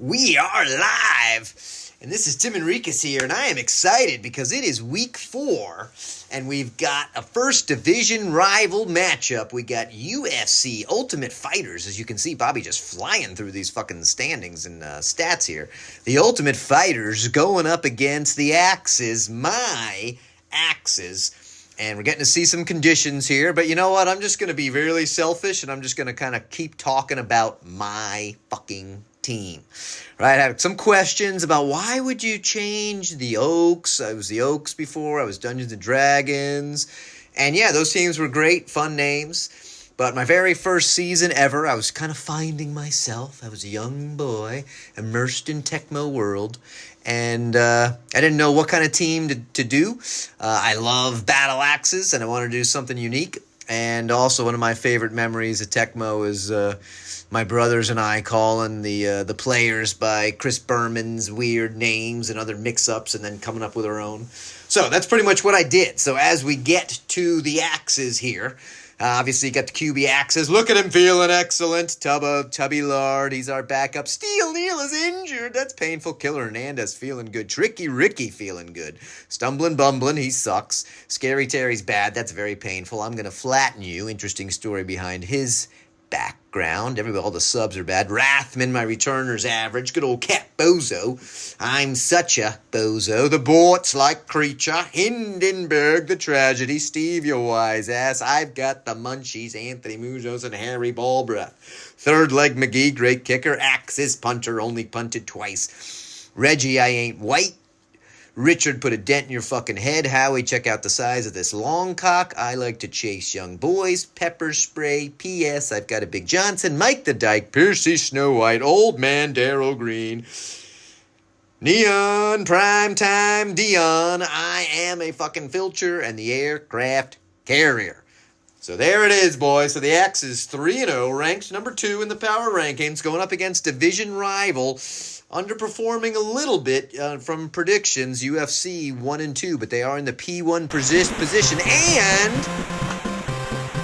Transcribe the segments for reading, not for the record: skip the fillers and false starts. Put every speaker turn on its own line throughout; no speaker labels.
We are live, and this is Tim Enriquez here, and I am excited because it is week 4, and we've got a first division rival matchup. We got UFC Ultimate Fighters. As you can see, Bobby just flying through these fucking standings and stats here. The Ultimate Fighters going up against the Axes, my Axes. And we're getting to see some conditions here. But you know what? I'm just going to be really selfish, and I'm just going to kind of keep talking about my fucking team. Right? I have some questions about why would you change the Oaks? I was the Oaks before. I was Dungeons & Dragons. And yeah, those teams were great, fun names. But my very first season ever, I was kind of finding myself. I was a young boy, immersed in Tecmo world. And I didn't know what kind of team to do. I love battle axes, and I wanted to do something unique. And also one of my favorite memories of Tecmo is my brothers and I calling the players by Chris Berman's weird names and other mix-ups and then coming up with our own. So that's pretty much what I did. So as we get to the axes here, obviously, you got the QB Axes. Look at him feeling excellent. Tubby Lard, he's our backup. Steel Neal is injured. That's painful. Killer Hernandez feeling good. Tricky Ricky feeling good. Stumbling Bumbling, he sucks. Scary Terry's bad. That's very painful. I'm going to flatten you. Interesting story behind his background. All the subs are bad. Rathman, my returner's average. Good old Cat Bozo. I'm such a bozo. The Bort's like creature. Hindenburg, the tragedy. Steve, your wise ass. I've got the munchies. Anthony Munoz and Harry Ballbreath. Third leg McGee, great kicker. Axis punter, only punted twice. Reggie, I ain't white. Richard, put a dent in your fucking head. Howie, check out the size of this long cock. I like to chase young boys. Pepper spray. P.S. I've got a Big Johnson. Mike the Dyke. Piercy Snow White. Old man Daryl Green. Neon. Primetime Dion. I am a fucking filcher and the aircraft carrier. So there it is, boys. So the X is 3-0, ranked number 2 in the power rankings, going up against division rival, underperforming a little bit from predictions, UFC 1-2, but they are in the P1 position. And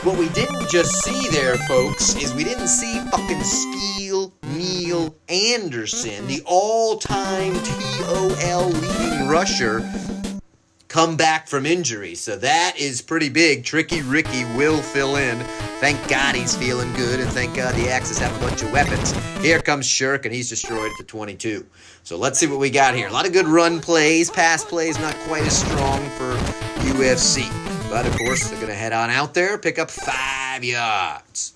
what we didn't just see there, folks, is we didn't see fucking Skeel Neil Anderson, the all-time TOL leading rusher, come back from injury. So that is pretty big. Tricky Ricky will fill in. Thank God he's feeling good, and thank God the Axis have a bunch of weapons. Here comes Shirk, and he's destroyed at the 22. So let's see what we got here. A lot of good run plays. Pass plays not quite as strong for UFC. But, of course, they're going to head on out there, pick up 5 yards.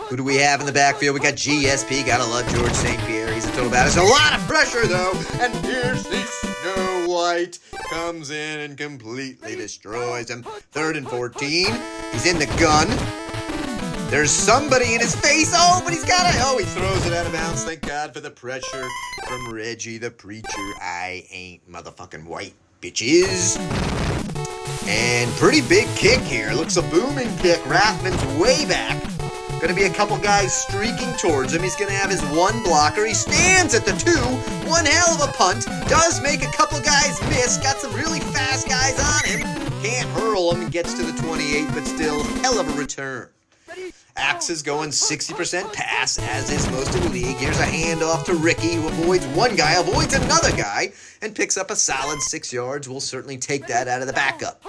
Who do we have in the backfield? We got GSP. Gotta love George St. Pierre. He's a total badass. A lot of pressure, though. And here's the Snow White. Comes in and completely destroys him. 3rd and 14. He's in the gun. There's somebody in his face. Oh, but he's got it. Oh, he throws it out of bounds. Thank God for the pressure from Reggie the Preacher. I ain't motherfucking white, bitches. And pretty big kick here. Looks a booming kick. Rathman's way back. Going to be a couple guys streaking towards him. He's going to have his one blocker. He stands at the 2. One hell of a punt. Does make a couple guys miss. Got some really fast guys on him. Can't hurl him. He gets to the 28, but still, hell of a return. Axes going 60% pass, as is most of the league. Here's a handoff to Ricky, who avoids one guy, avoids another guy, and picks up a solid 6 yards. We'll certainly take that out of the backup.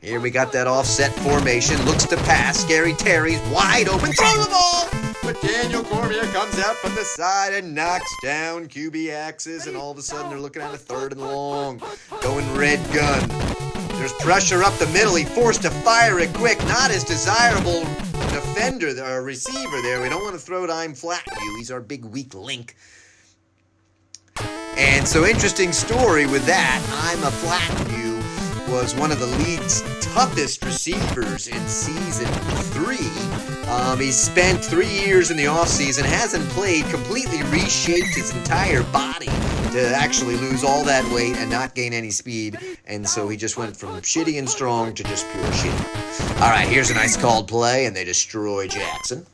Here we got that offset formation. Looks to pass. Scary Terry's wide open. Throw the ball! But Daniel Cormier comes out from the side and knocks down QB Axes, and all of a sudden they're looking at a 3rd and long. Going red gun. There's pressure up the middle. He forced to fire it quick. Not as desirable defender or receiver there. We don't want to throw it I'm flat you. He's our big weak link. And so interesting story with that. I'm a flat you was one of the league's toughest receivers in season 3. He spent 3 years in the offseason, hasn't played, completely reshaped his entire body to actually lose all that weight and not gain any speed. And so he just went from shitty and strong to just pure shitty. All right, here's a nice called play, and they destroy Jackson.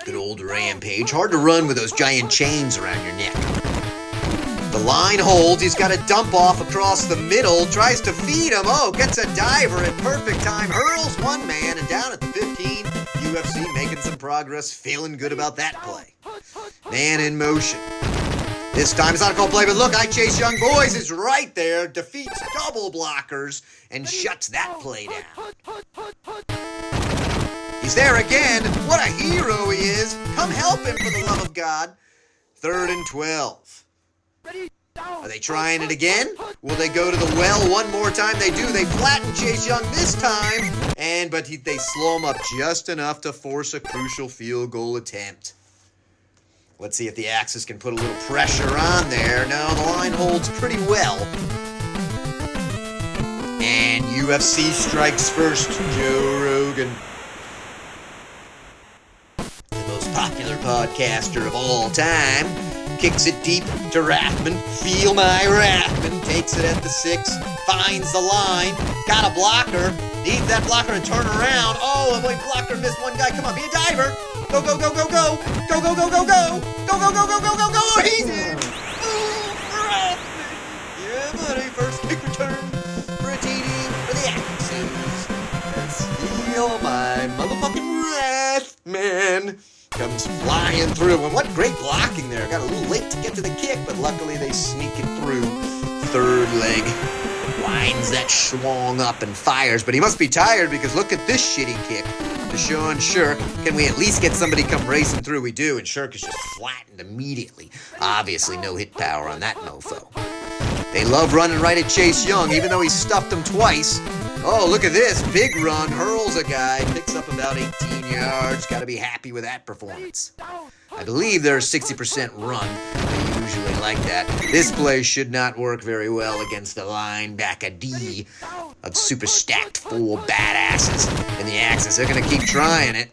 Good old Rampage. Hard to run with those giant chains around your neck. The line holds. He's got a dump off across the middle. Tries to feed him. Oh, gets a diver at perfect time. Hurls one man, and down at the 15, UFC making some progress. Feeling good about that play. Man in motion. This time it's not a call play, but look, Chase Young Boys is right there, defeats double blockers, and shuts that play down. He's there again. What a hero he is. Come help him for the love of God. 3rd and 12. Are they trying it again? Will they go to the well one more time? They do. They flatten Chase Young this time, but they slow him up just enough to force a crucial field goal attempt. Let's see if the Axis can put a little pressure on there. No, the line holds pretty well. And UFC strikes first. Joe Rogan, the most popular podcaster of all time, kicks it deep to Rathman. Feel my Rathman. Takes it at the 6. Finds the line. Got a blocker. Needs that blocker to turn around. Oh, and blocker missed one guy. Come on, be a diver. Go, go, go, go, go. Go, go, go, go, go. Go, go, go, go, go, go, go. He's in. Rathman. Yeah, buddy. First kick return for a TD for the Axis. Let's feel my motherfucking Rathman. Comes flying through. And what great blocking there. Got a little late to get to the kick, but luckily they sneak it through. 3rd leg. Winds that schwung up and fires. But he must be tired because look at this shitty kick to Sean Shirk. Can we at least get somebody come racing through? We do, and Shirk is just flattened immediately. Obviously no hit power on that mofo. They love running right at Chase Young, even though he stuffed him twice. Oh, look at this. Big run. Hurls a guy. Picks up about 18 yards. Got to be happy with that performance. I believe they're a 60% run. They usually like that. This play should not work very well against the linebacker D of super stacked 4 badasses in the Axis. They're going to keep trying it.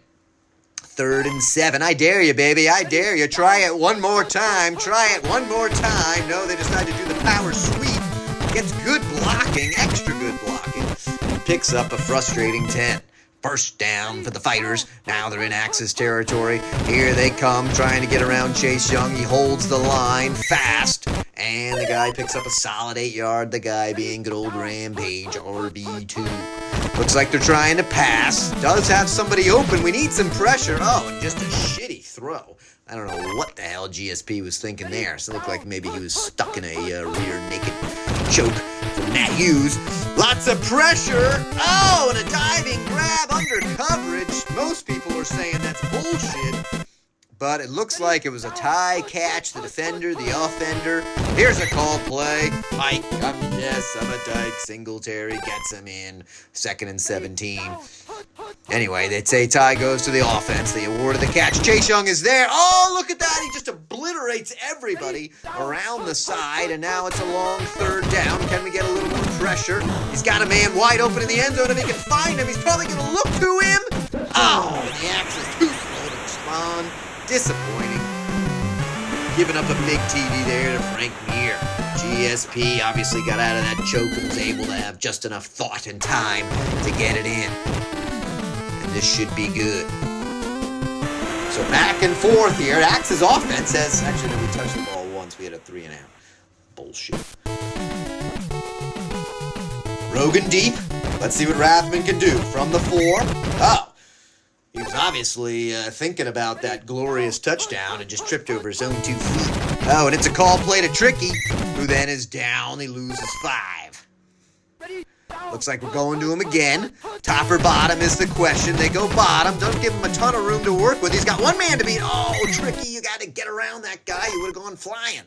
3rd and 7. I dare you, baby. I dare you. Try it one more time. Try it one more time. No, they decide to do the power sweep. Gets good blocking, extra good blocking. Picks up a frustrating 10. First down for the Fighters. Now they're in Axis territory. Here they come, trying to get around Chase Young. He holds the line fast. And the guy picks up a solid 8 yard. The guy being good old Rampage, RB2. Looks like they're trying to pass. Does have somebody open. We need some pressure. Oh, and just a shitty throw. I don't know what the hell GSP was thinking there. So it looked like maybe he was stuck in a rear naked choke from Matt Hughes. Lots of pressure. Oh, and a diving grab under coverage. Most people are saying that's bullshit. But it looks like it was a tie catch. The defender, the offender. Here's a call play. Mike, yes, I'm a Dyke. Singletary gets him in. 2nd and 17. Anyway, they'd say tie goes to the offense. They awarded the catch. Chase Young is there. Oh, look at that. He just obliterates everybody around the side. And now it's a long 3rd down. Can we get a little more pressure? He's got a man wide open in the end zone. If he can find him, he's probably going to look to him. Oh, and the axe is too slow to respond. Disappointing. Giving up a big TD there to Frank Mir. GSP obviously got out of that choke and was able to have just enough thought and time to get it in. And this should be good. So back and forth here. Axe's offense has... Actually, no, we touched the ball once. We had a 3 and out. Bullshit. Rogan deep. Let's see what Rathman can do. From the 4. Oh. He was obviously thinking about that glorious touchdown and just tripped over his own 2 feet. Oh, and it's a call play to Tricky, who then is down. He loses 5. Looks like we're going to him again. Top or bottom is the question. They go bottom. Don't give him a ton of room to work with. He's got one man to beat. Oh, Tricky, you got to get around that guy. He would have gone flying.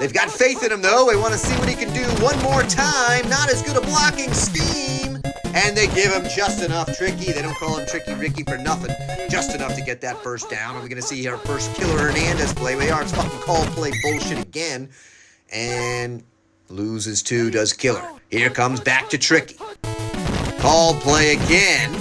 They've got faith in him, though. They want to see what he can do one more time. Not as good a blocking scheme. And they give him just enough. Tricky. They don't call him Tricky Ricky for nothing. Just enough to get that first down. Are we going to see our first Killer Hernandez play? We are. It's fucking call play bullshit again. And loses 2, does Killer. Here comes back to Tricky. Call play again.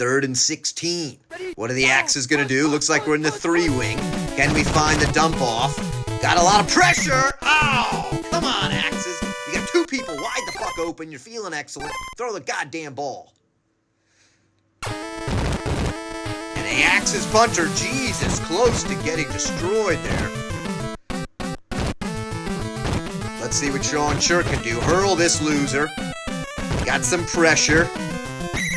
3rd and 16. What are the Axes going to do? Looks like we're in the 3 wing. Can we find the dump off? Got a lot of pressure. Oh, come on, Axes. You got 2 people wide the fuck open. You're feeling excellent. Throw the goddamn ball. And the Axes punter, Jesus, close to getting destroyed there. Let's see what Sean Shirk can do. Hurl this loser. Got some pressure.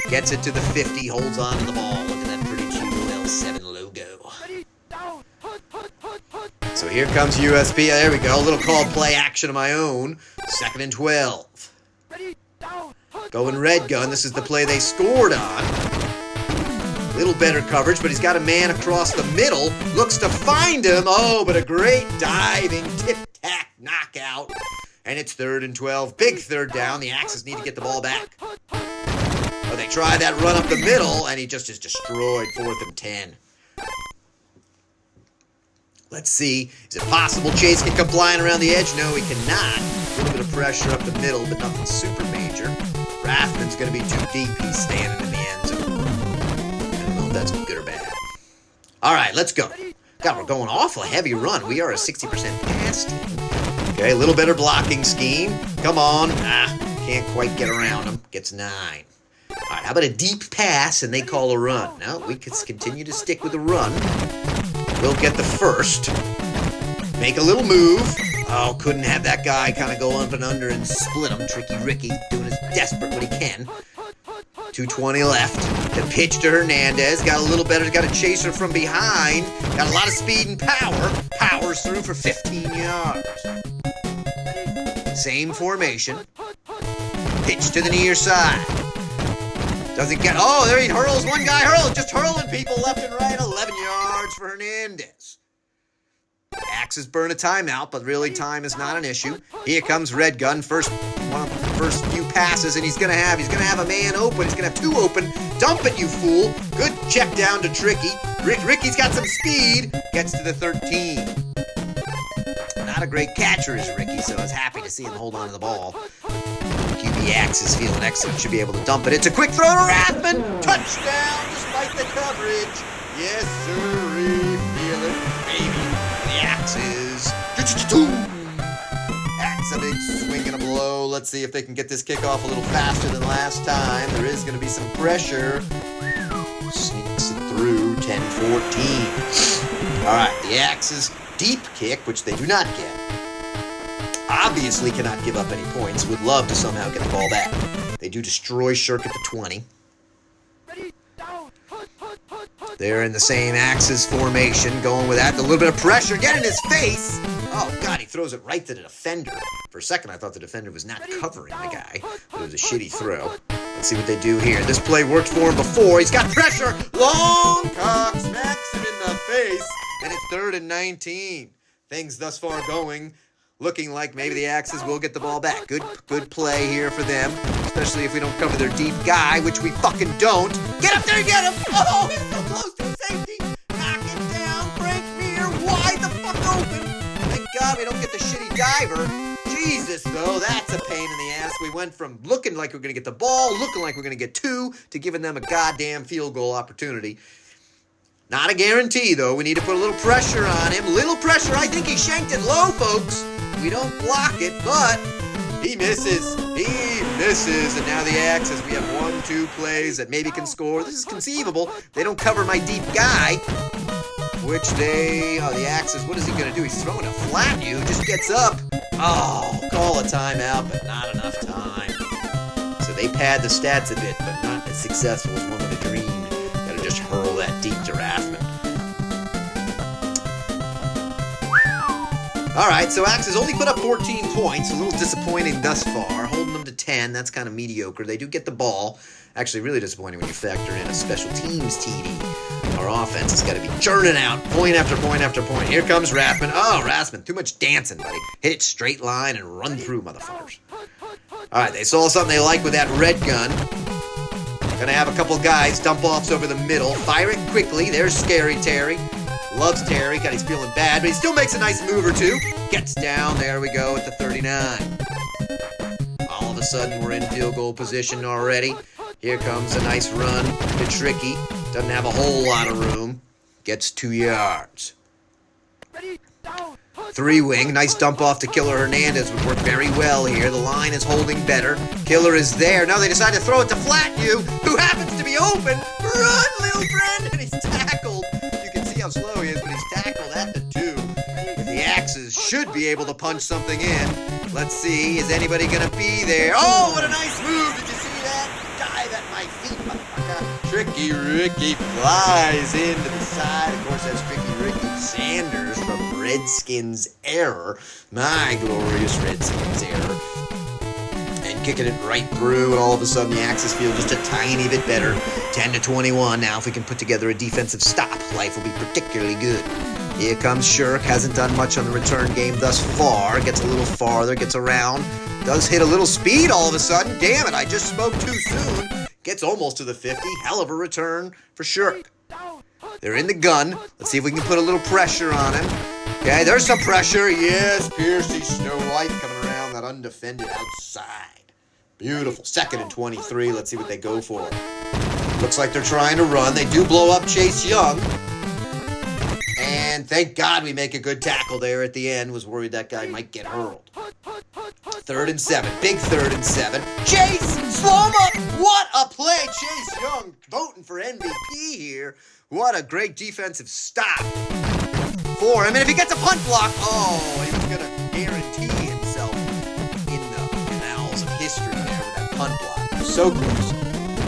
Gets it to the 50, holds on to the ball. Look at that pretty cute L7 logo. here comes USP. There we go. A little called play action of my own. 2nd and 12. Going red gun. This is the play they scored on. Little better coverage, but he's got a man across the middle. Looks to find him. Oh, but a great diving tip-tack knockout. And it's 3rd and 12. Big 3rd down. The Axes need to get the ball back. But they try that run up the middle, and he just is destroyed. 4th and 10. Let's see. Is it possible Chase can come flying around the edge? No, he cannot. A little bit of pressure up the middle, but nothing super major. Rathman's going to be too deep. He's standing in the end zone. I don't know if that's good or bad. All right, let's go. God, we're going awful heavy run. We are a 60% pass team. Okay, a little better blocking scheme. Come on. Can't quite get around him. Gets 9. All right, how about a deep pass and they call a run? No, we could continue to stick with the run. We'll get the 1st. Make a little move. Oh, couldn't have that guy kind of go up and under and split him. Tricky Ricky doing his desperate what he can. 2:20 left. The pitch to Hernandez. Got a little better. Got a chaser from behind. Got a lot of speed and power. Powers through for 15 yards. Same formation. Pitch to the near side. Doesn't get... Oh, there he hurls. One guy hurls. Just hurling people left and right. 11 yards for Hernandez. Axes burn a timeout, but really time is not an issue. Here comes Red Gun. First few passes, and he's gonna have a man open. He's gonna have 2 open. Dump it, you fool. Good check down to Tricky. Ricky's got some speed. Gets to the 13. Not a great catcher is Ricky, so I was happy to see him hold on to the ball. QB Axes feeling excellent. Should be able to dump it. It's a quick throw to Rathman. Touchdown despite the coverage. Yes, sirree. Feel it, baby. The Axes. That's a big swing and a blow. Let's see if they can get this kickoff a little faster than last time. There is going to be some pressure. Sneaks it through. 10-14. All right, the Axes deep kick, which they do not get. Obviously cannot give up any points. Would love to somehow get the ball back. They do destroy Shirk at the 20. They're in the same Axes formation, going with that. A little bit of pressure. Get in his face. Oh, God, he throws it right to the defender. For a second, I thought the defender was not covering the guy, but it was a shitty throw. Let's see what they do here. This play worked for him before. He's got pressure. Long cock smacks him in the face, and it's 3rd and 19. Things thus far looking like maybe the Axes will get the ball back. Good play here for them, especially if we don't cover their deep guy, which we fucking don't. Get up there and get him! Oh, he's so close to safety. Knock it down. Frank Mir wide the fuck open. Thank God we don't get the shitty diver. Jesus, though, that's a pain in the ass. We went from looking like we're going to get the ball, looking like we're going to get 2, to giving them a goddamn field goal opportunity. Not a guarantee, though. We need to put a little pressure on him. Little pressure. I think he shanked it low, folks. We don't block it, but he misses. He misses. And now the Axes, we have 1-2 plays that maybe can score. This is conceivable. They don't cover my deep guy, which the Axes, what is he going to do? He's throwing a flat you. Just gets up. Oh, call a timeout, but not enough time. So they pad the stats a bit, but not as successful as one would have dreamed. Got to just hurl that deep to Rathman. All right, so Axes only put up 14 points. A little disappointing thus far. Holding them to 10, that's kind of mediocre. They do get the ball. Actually, really disappointing when you factor in a special teams TD. Our offense has got to be churning out point after point after point. Here comes Rathman. Oh, Rathman, too much dancing, buddy. Hit it straight line and run through, motherfuckers. All right, they saw something they like with that red gun. Gonna have a couple guys dump offs over the middle. Fire it quickly. There's Scary Terry. Loves Terry. God, he's feeling bad, but he still makes a nice move or two. Gets down. There we go at the 39. All of a sudden, we're in field goal position already. Here comes a nice run to Tricky. Doesn't have a whole lot of room. Gets 2 yards. 3-wing. Nice dump off to Killer Hernandez would work very well here. The line is holding better. Killer is there. Now they decide to throw it to Flatview, who happens to be open. Run, little friend! And he's tackled. You can see how slow he is, but he's tackled at the 2. The Axes should be able to punch something in. Let's see. Is anybody going to be there? Oh, what a nice move. Did you see that? Dive at my feet, motherfucker. Tricky Ricky flies into the side. Of course, that's Tricky Ricky Sanders from Redskins error. My glorious Redskins error. And kicking it right through, and all of a sudden the Axis feel just a tiny bit better. 10-21. Now if we can put together a defensive stop, life will be particularly good. Here comes Shirk. Hasn't done much on the return game thus far. Gets a little farther, gets around. Does hit a little speed all of a sudden. Damn it, I just spoke too soon. Gets almost to the 50. Hell of a return for Shirk. They're in the gun. Let's see if we can put a little pressure on him. Okay, there's some pressure. Yes, Piercy Snow White coming around that undefended outside. Beautiful. 2nd and 23. Let's see what they go for. Looks like they're trying to run. They do blow up Chase Young. And thank God we make a good tackle there at the end. Was worried that guy might get hurled. 3rd and 7. Big 3rd and 7. Chase! Slow him up! What a play! Chase Young voting for MVP here. What a great defensive stop for him. And if he gets a punt block, oh, he was going to guarantee himself in the annals of history there with that punt block. So close.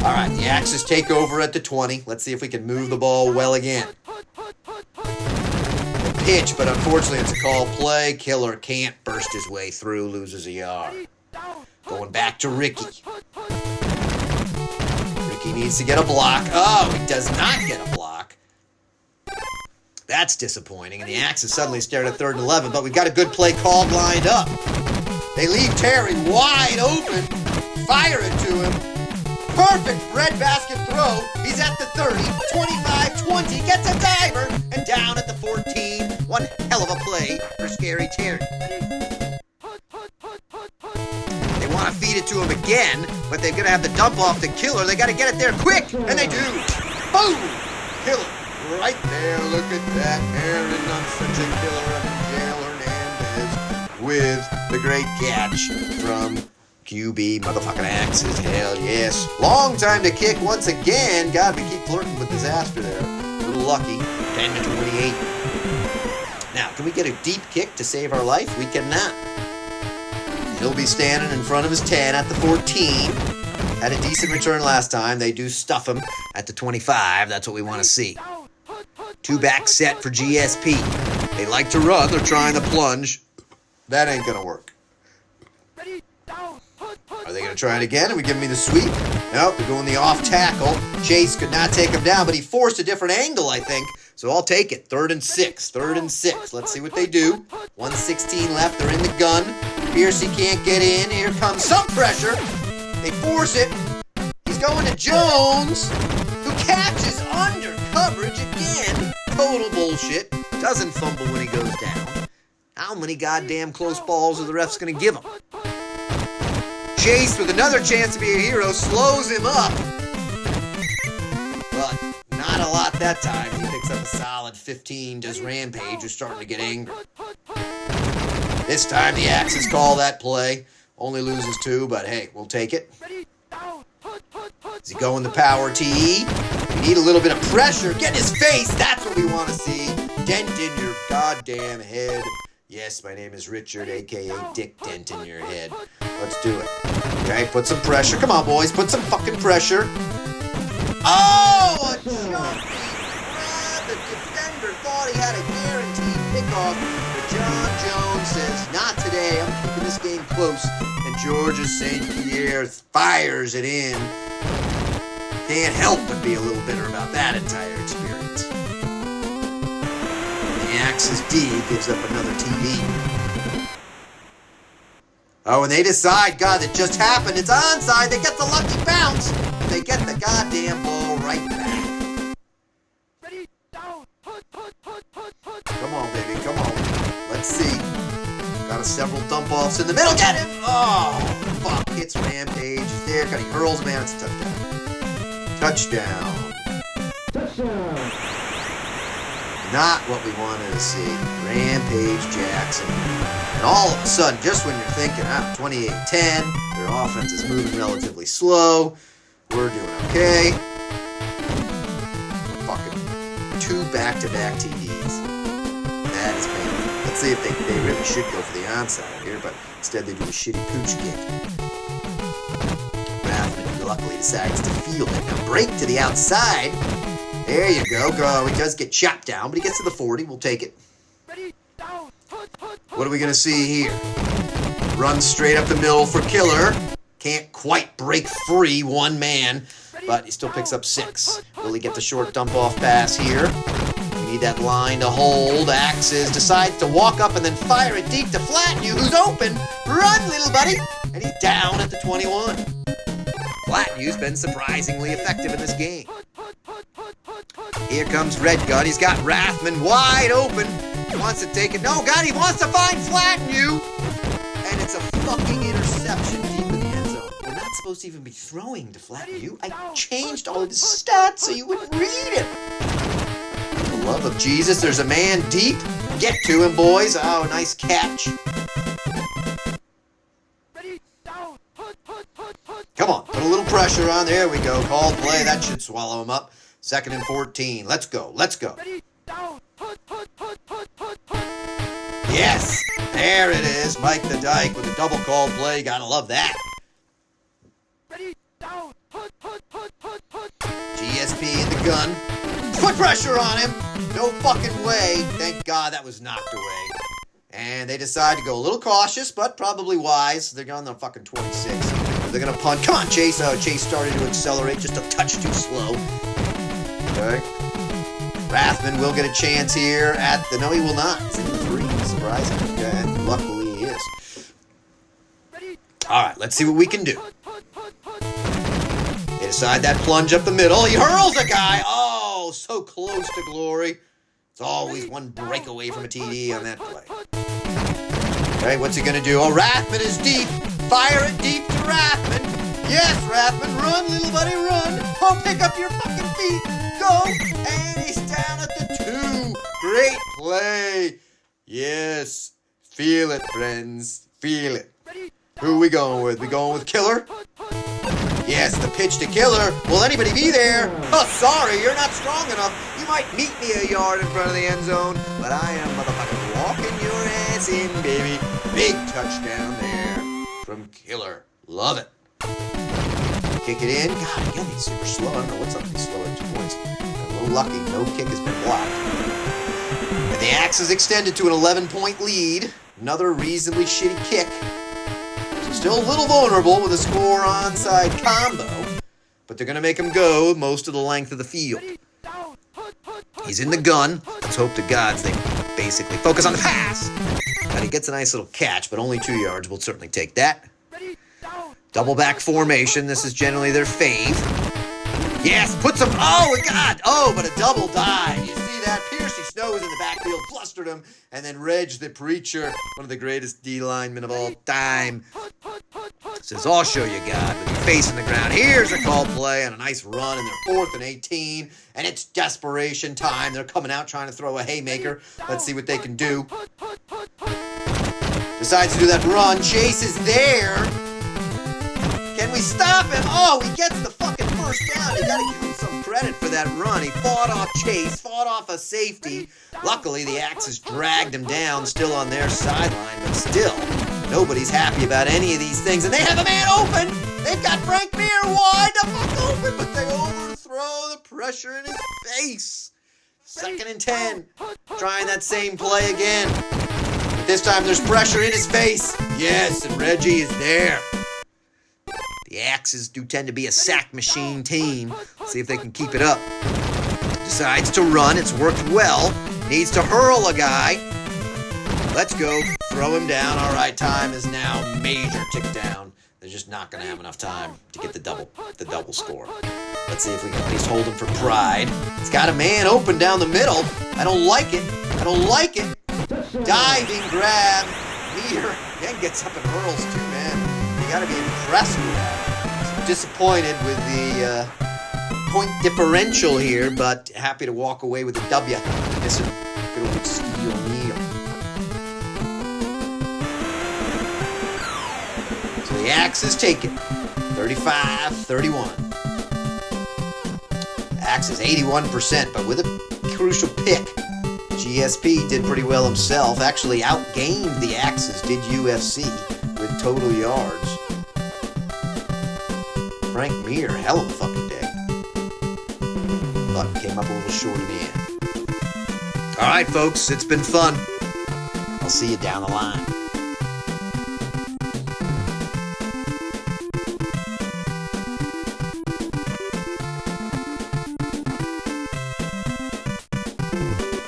All right, the Axis take over at the 20. Let's see if we can move the ball well again. Pitch, but unfortunately it's a call play. Killer can't burst his way through, loses a yard. Going back to Ricky. Ricky needs to get a block. Oh, he does not get a block. That's disappointing, and the Axis suddenly stared at 3rd and 11, but we've got a good play called lined up. They leave Terry wide open, fire it to him. Perfect breadbasket throw. He's at the 30, 25, 20, gets a diver, and down at the 14. One hell of a play for Scary Terry. They want to feed it to him again, but they're going to have the dump off the Killer. They got to get it there quick, and they do. Boom! Killer right there. Look at that. Aaron on such a killer of Jail Hernandez with the great catch from QB motherfucking Axis. Hell yes. Long time to kick once again. God, we keep flirting with disaster there. A little lucky. 10-28. Now, can we get a deep kick to save our life? We cannot. He'll be standing in front of his 10 at the 14. Had a decent return last time. They do stuff him at the 25. That's what we want to see. 2-back set for GSP. They like to run. They're trying to plunge. That ain't going to work. Are they going to try it again? Are we giving me the sweep? Nope, we're going the off tackle. Chase could not take him down, but he forced a different angle, I think. So I'll take it. 3rd and 6. 3rd and 6. Let's see what they do. 1:16 left. They're in the gun. Piercy can't get in. Here comes some pressure. They force it. He's going to Jones, who catches under coverage again. Total bullshit. Doesn't fumble when he goes down. How many goddamn close balls are the refs going to give him? Chase, with another chance to be a hero, slows him up. But not a lot that time. He picks up a solid 15. Does Rampage, who's starting to get angry. This time the Axis call that play. Only loses 2, but hey, we'll take it. Is he going the power TE? We need a little bit of pressure. Get in his face. That's what we want to see. Dent in your goddamn head. Yes, my name is Richard, a.k.a. Dick Dent in your head. Let's do it. Okay, put some pressure. Come on, boys. Put some fucking pressure. Oh, a jumping grab. The defender thought he had a guaranteed pickoff. But John Jones says, not today. I'm keeping this game close. And Georgia St. Pierre fires it in. Can't help but be a little bitter about that entire experience. The Axis D gives up another TD. Oh, and they decide, God, it just happened. It's onside. They get the lucky bounce. They get the goddamn ball right back. Come on, baby. Come on. Let's see. Got several dump-offs in the middle. Get him! Oh, fuck. Hits Rampage. He's there. He hurls him out. It's a touchdown. Touchdown. Not what we wanted to see. Rampage Jackson. And all of a sudden, just when you're thinking, 28-10, their offense is moving relatively slow. We're doing okay. Fucking 2 back-to-back TDs. That is painful. Let's see if they really should go for the onside here, but instead they do a shitty pooch kick. Rathman luckily decides to field it. Now break to the outside. There you go. He does get chopped down, but he gets to the 40. We'll take it. What are we going to see here? Run straight up the middle for Killer. Can't quite break free, one man, but he still picks up 6. Will he get the short dump-off pass here? We need that line to hold. Axis decides to walk up and then fire it deep to flatten you. Who's open? Run, little buddy! And he's down at the 21. Flatten you's been surprisingly effective in this game. Here comes Red Gun. He's got Rathman wide open. He wants to take it. No, God, he wants to find Flatten you. And it's a fucking interception deep in the end zone. We're not supposed to even be throwing to Flatten you. I changed all of his stats so you wouldn't read it. For the love of Jesus, there's a man deep. Get to him, boys. Oh, nice catch. Come on, put a little pressure on. There we go. Called play. That should swallow him up. 2nd and 14. Let's go. Let's go. Yes. There it is. Mike the Dyke with a double call play. Gotta love that. GSP in the gun. Put pressure on him. No fucking way. Thank God that was knocked away. And they decide to go a little cautious, but probably wise. They're going on fucking 26. They're going to punt. Come on, Chase. Oh, Chase started to accelerate just a touch too slow. Okay. Rathman will get a chance here at the... No, he will not. He's in the 3. Surprising. Okay. And luckily he is. All right, let's see what we can do. They decide that plunge up the middle. He hurls a guy. Oh, so close to glory. It's always one break away from a TD on that play. Okay, what's he going to do? Oh, Rathman is deep. Fire it deep to Rathman. Yes, Rathman, run, little buddy, run. Oh, pick up your fucking feet. Go. And he's down at the 2. Great play. Yes. Feel it, friends. Feel it. Who are we going with? We going with Killer? Yes, the pitch to Killer. Will anybody be there? Oh, sorry, you're not strong enough. You might meet me a yard in front of the end zone, but I am motherfucking walking your ass in, baby. Big touchdown there from Killer. Love it. Kick it in. God, again, he's super slow. I don't know what's up with these slow at 2 points. A little lucky. No kick has been blocked. And the Axe is extended to an 11-point lead. Another reasonably shitty kick. Still a little vulnerable with a score onside combo, but they're going to make him go most of the length of the field. He's in the gun. Let's hope to gods they basically focus on the pass. And he gets a nice little catch, but only 2 yards. We'll certainly take that. Double back formation. This is generally their fave. Yes, puts him. Oh, God. Oh, but a double dive. You see that? Piercy Snow is in the backfield, flustered him, and then Reg the Preacher, one of the greatest D linemen of all time, says, I'll show you God with your face in the ground. Here's a call play and a nice run, and they're 4th and 18, and it's desperation time. They're coming out trying to throw a haymaker. Let's see what they can do. Decides to do that run. Chase is there. Can we stop him? Oh, he gets the fucking first down. You gotta give him some credit for that run. He fought off Chase, fought off a safety. Luckily, the Axes dragged him down, still on their sideline, but still, nobody's happy about any of these things. And they have a man open. They've got Frank Mir wide the fuck open, but they overthrow the pressure in his face. 2nd and 10. Trying that same play again. But this time there's pressure in his face. Yes, and Reggie is there. The Axes do tend to be a sack machine team. Let's see if they can keep it up. Decides to run. It's worked well. Needs to hurl a guy. Let's go. Throw him down. All right, time is now major tick down. They're just not going to have enough time to get the double score. Let's see if we can at least hold him for pride. It's got a man open down the middle. I don't like it. I don't like it. Diving grab. Meter again gets up and hurls too, man. You got to be impressed with that. Disappointed with the point differential here, but happy to walk away with a W. Missing good old Steel Neal. So the Axes take it. 35-31. Axes 81%, but with a crucial pick. GSP did pretty well himself. Actually outgained the Axes, did UFC, with total yards. Frank Mir, hell of a fucking day. But came up a little short in the end. Alright, folks, it's been fun. I'll see you down the line.